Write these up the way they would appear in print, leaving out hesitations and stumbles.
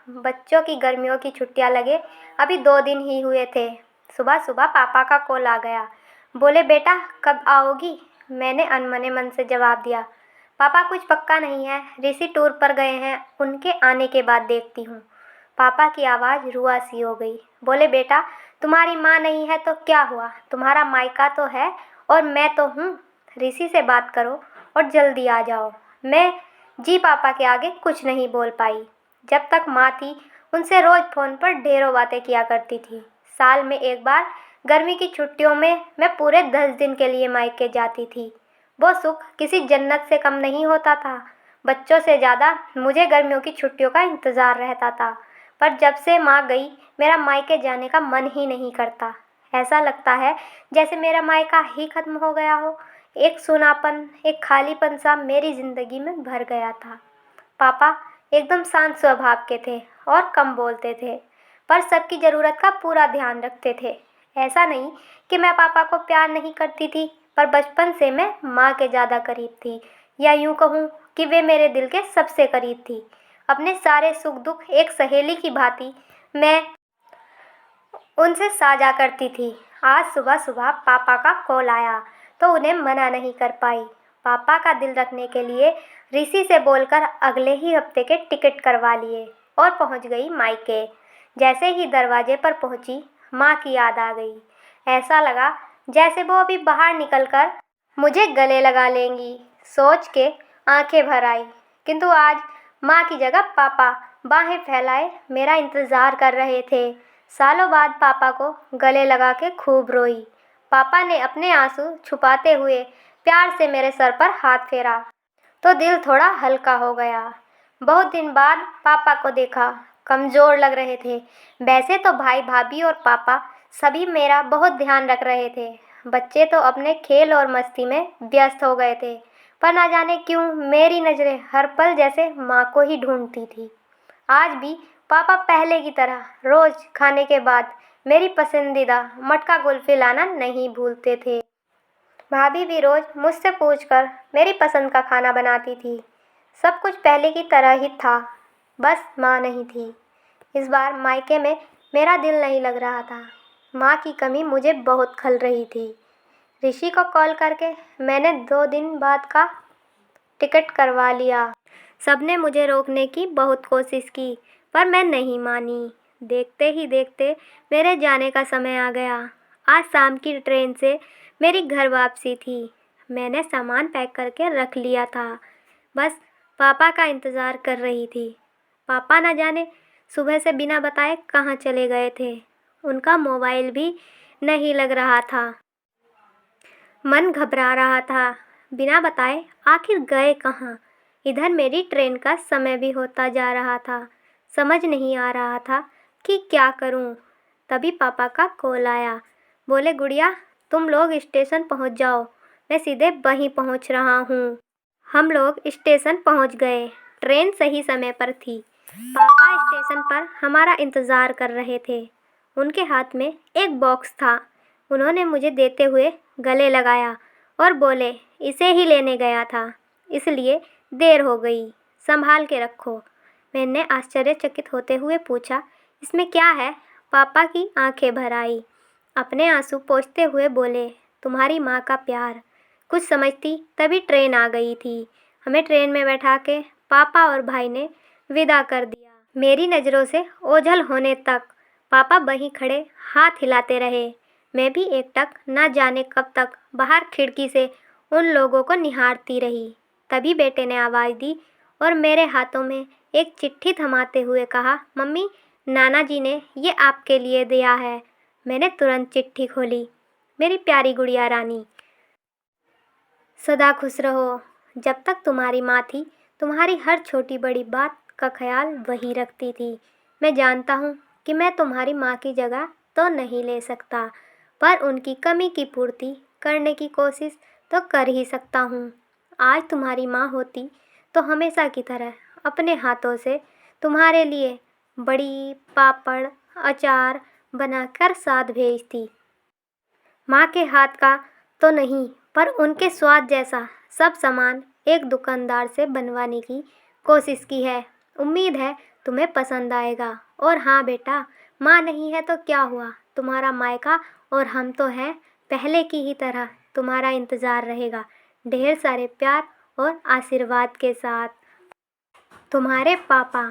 बच्चों की गर्मियों की छुट्टियां लगे अभी 2 दिन ही हुए थे। सुबह सुबह पापा का कॉल आ गया। बोले बेटा कब आओगी। मैंने अनमने मन से जवाब दिया, पापा कुछ पक्का नहीं है, ऋषि टूर पर गए हैं, उनके आने के बाद देखती हूँ। पापा की आवाज़ रुआ सी हो गई। बोले बेटा तुम्हारी माँ नहीं है तो क्या हुआ, तुम्हारा मायका तो है और मैं तो हूँ। ऋषि से बात करो और जल्दी आ जाओ। मैं जी पापा के आगे कुछ नहीं बोल पाई। जब तक माँ थी उनसे रोज़ फ़ोन पर ढेरों बातें किया करती थी। साल में एक बार गर्मी की छुट्टियों में मैं पूरे 10 दिन के लिए मायके जाती थी। वो सुख किसी जन्नत से कम नहीं होता था। बच्चों से ज़्यादा मुझे गर्मियों की छुट्टियों का इंतज़ार रहता था। पर जब से माँ गई मेरा मायके जाने का मन ही नहीं करता। ऐसा लगता है जैसे मेरा मायका ही खत्म हो गया हो। एक सूनापन, एक खालीपन सा मेरी ज़िंदगी में भर गया था। पापा एकदम शांत स्वभाव के थे और कम बोलते थे, पर सबकी ज़रूरत का पूरा ध्यान रखते थे। ऐसा नहीं कि मैं पापा को प्यार नहीं करती थी, पर बचपन से मैं माँ के ज़्यादा करीब थी, या यूँ कहूँ कि वे मेरे दिल के सबसे करीब थी। अपने सारे सुख दुख एक सहेली की भांति मैं उनसे साझा करती थी। आज सुबह सुबह पापा का कॉल आया तो उन्हें मना नहीं कर पाई। पापा का दिल रखने के लिए ऋषि से बोलकर अगले ही हफ्ते के टिकट करवा लिए और पहुंच गई मायके। जैसे ही दरवाजे पर पहुंची माँ की याद आ गई। ऐसा लगा जैसे वो अभी बाहर निकलकर मुझे गले लगा लेंगी। सोच के आंखें भर आई। किंतु आज माँ की जगह पापा बाहें फैलाए मेरा इंतज़ार कर रहे थे। सालों बाद पापा को गले लगा के खूब रोई। पापा ने अपने आंसू छुपाते हुए प्यार से मेरे सर पर हाथ फेरा तो दिल थोड़ा हल्का हो गया। बहुत दिन बाद पापा को देखा, कमज़ोर लग रहे थे। वैसे तो भाई भाभी और पापा सभी मेरा बहुत ध्यान रख रहे थे। बच्चे तो अपने खेल और मस्ती में व्यस्त हो गए थे, पर ना जाने क्यों मेरी नज़रें हर पल जैसे माँ को ही ढूंढती थी। आज भी पापा पहले की तरह रोज़ खाने के बाद मेरी पसंदीदा मटका कुल्फ़ी लाना नहीं भूलते थे। भाभी भी रोज़ मुझसे पूछकर मेरी पसंद का खाना बनाती थी। सब कुछ पहले की तरह ही था, बस माँ नहीं थी। इस बार मायके में मेरा दिल नहीं लग रहा था। माँ की कमी मुझे बहुत खल रही थी। ऋषि को कॉल करके मैंने 2 दिन बाद का टिकट करवा लिया। सबने मुझे रोकने की बहुत कोशिश की, पर मैं नहीं मानी। देखते ही देखते मेरे जाने का समय आ गया। आज शाम की ट्रेन से मेरी घर वापसी थी। मैंने सामान पैक करके रख लिया था, बस पापा का इंतज़ार कर रही थी। पापा न जाने सुबह से बिना बताए कहाँ चले गए थे। उनका मोबाइल भी नहीं लग रहा था। मन घबरा रहा था, बिना बताए आखिर गए कहाँ। इधर मेरी ट्रेन का समय भी होता जा रहा था। समझ नहीं आ रहा था कि क्या करूं। तभी पापा का कॉल आया। बोले गुड़िया तुम लोग स्टेशन पहुंच जाओ, मैं सीधे वहीं पहुंच रहा हूं। हम लोग स्टेशन पहुंच गए। ट्रेन सही समय पर थी। पापा स्टेशन पर हमारा इंतज़ार कर रहे थे। उनके हाथ में एक बॉक्स था। उन्होंने मुझे देते हुए गले लगाया और बोले इसे ही लेने गया था, इसलिए देर हो गई, संभाल के रखो। मैंने आश्चर्यचकित होते हुए पूछा इसमें क्या है। पापा की आंखें भर आई। अपने आंसू पोंछते हुए बोले तुम्हारी माँ का प्यार। कुछ समझती तभी ट्रेन आ गई थी। हमें ट्रेन में बैठा के पापा और भाई ने विदा कर दिया। मेरी नज़रों से ओझल होने तक पापा वहीं खड़े हाथ हिलाते रहे। मैं भी एकटक ना जाने कब तक बाहर खिड़की से उन लोगों को निहारती रही। तभी बेटे ने आवाज़ दी और मेरे हाथों में एक चिट्ठी थमाते हुए कहा मम्मी नाना जी ने ये आपके लिए दिया है। मैंने तुरंत चिट्ठी खोली। मेरी प्यारी गुड़िया रानी, सदा खुश रहो। जब तक तुम्हारी माँ थी तुम्हारी हर छोटी बड़ी बात का ख्याल वही रखती थी। मैं जानता हूँ कि मैं तुम्हारी माँ की जगह तो नहीं ले सकता, पर उनकी कमी की पूर्ति करने की कोशिश तो कर ही सकता हूँ। आज तुम्हारी माँ होती तो हमेशा की तरह अपने हाथों से तुम्हारे लिए बड़ी पापड़ अचार बनाकर साथ भेजती। माँ के हाथ का तो नहीं, पर उनके स्वाद जैसा सब सामान एक दुकानदार से बनवाने की कोशिश की है। उम्मीद है तुम्हें पसंद आएगा। और हाँ बेटा, माँ नहीं है तो क्या हुआ, तुम्हारा मायका और हम तो हैं पहले की ही तरह। तुम्हारा इंतज़ार रहेगा ढेर सारे प्यार और आशीर्वाद के साथ। तुम्हारे पापा।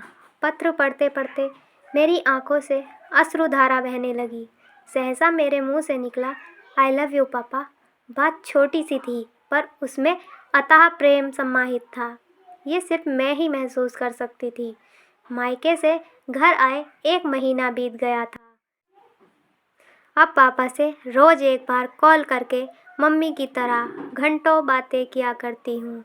पत्र पढ़ते पढ़ते मेरी आंखों से अश्रुधारा बहने लगी। सहसा मेरे मुंह से निकला, आई लव यू पापा। बात छोटी सी थी पर उसमें अथाह प्रेम समाहित था। ये सिर्फ मैं ही महसूस कर सकती थी। मायके से घर आए 1 महीना बीत गया था। अब पापा से रोज़ एक बार कॉल करके मम्मी की तरह घंटों बातें किया करती हूँ।